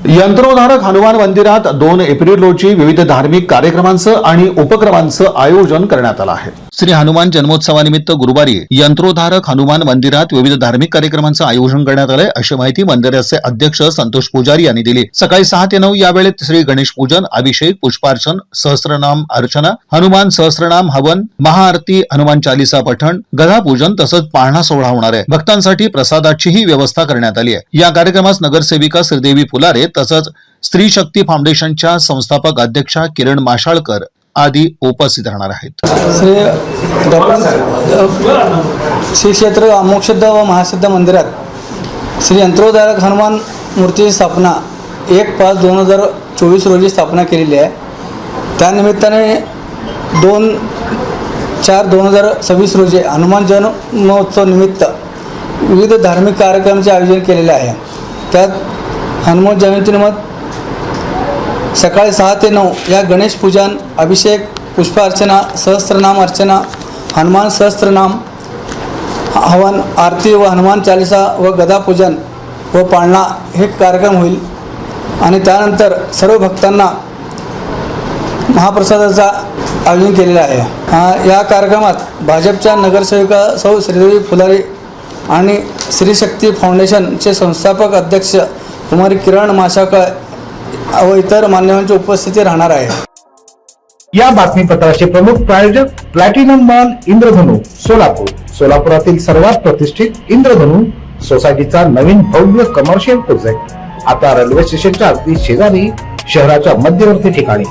यंत्रोद्धारक हनुमान मंदिरात 2 एप्रिल रोजी विविध धार्मिक कार्यक्रमांचं आणि उपक्रमांचं आयोजन करण्यात आलं आहे। श्री हनुमान जन्मोत्सवानिमित्त गुरुवारी यंत्रोद्धारक हनुमान मंदिरात विविध धार्मिक कार्यक्रमांचं आयोजन करण्यात आलंय, अशी माहिती मंदिराचे अध्यक्ष संतोष पुजारी यांनी दिली। सकाळी 6 ते 9 या वेळेत श्री गणेश पूजन, अभिषेक, पुष्पार्चन, सहस्त्रनाम अर्चना, हनुमान सहस्त्रनाम हवन, महाआरती, हनुमान चालीसा पठण, गधा पूजन तसंच पाळणा सोहळा होणार आहे। भक्तांसाठी प्रसादाचीही व्यवस्था करण्यात आली आहे। या कार्यक्रमास नगरसेविका श्रीदेवी फुलारे तसंच स्त्री शक्ती फाउंडेशनच्या संस्थापक अध्यक्षा किरण माशाळकर आदी उपस्थित राहणार आहेत। श्री क्षेत्र अमोक्षसिद्ध व महासिद्ध मंदिरात श्री यंत्रोद्धारक हनुमान मूर्तीची स्थापना 1/5/2024 रोजी स्थापना केलेली आहे। त्यानिमित्ताने 2/4/2026 रोजी हनुमान जन्मोत्सव निमित्त विविध धार्मिक कार्यक्रमांचे आयोजन केलेले आहे। त्यात हनुमान जयंतीनिमित्त सकाळी 6 ते 9 या गणेश पूजन, अभिषेक, पुष्पार्चना, सहस्त्रनाम अर्चना, हनुमान सहस्त्रनाम हवन, आरती व हनुमान चालीसा व गदा पूजन व पाळणा हे कार्यक्रम होईल। आणि त्यानंतर सर्व भक्तांना महाप्रसादाचा आयोजन केलेला आहे। या कार्यक्रमात भाजपच्या नगरसेविका सौ श्रीदेवी फुलारे आणि स्त्री शक्ती फाउंडेशनचे संस्थापक अध्यक्ष कुमारी किरण माशाळकर व इतर मान्यवरांची उपस्थिती राहणार आहे। या बातमीपत्राचे प्रमुख प्रायोजक प्लॅटिनम मॉल इंद्रधनु सोलापूर। सोलापुरातील सर्वात प्रतिष्ठित इंद्रधनु सोसायटीचा नवीन भव्य कमर्शियल प्रोजेक्ट आता रेल्वे स्टेशनच्या अगदी शेजारी शहराच्या मध्यवर्ती ठिकाणी।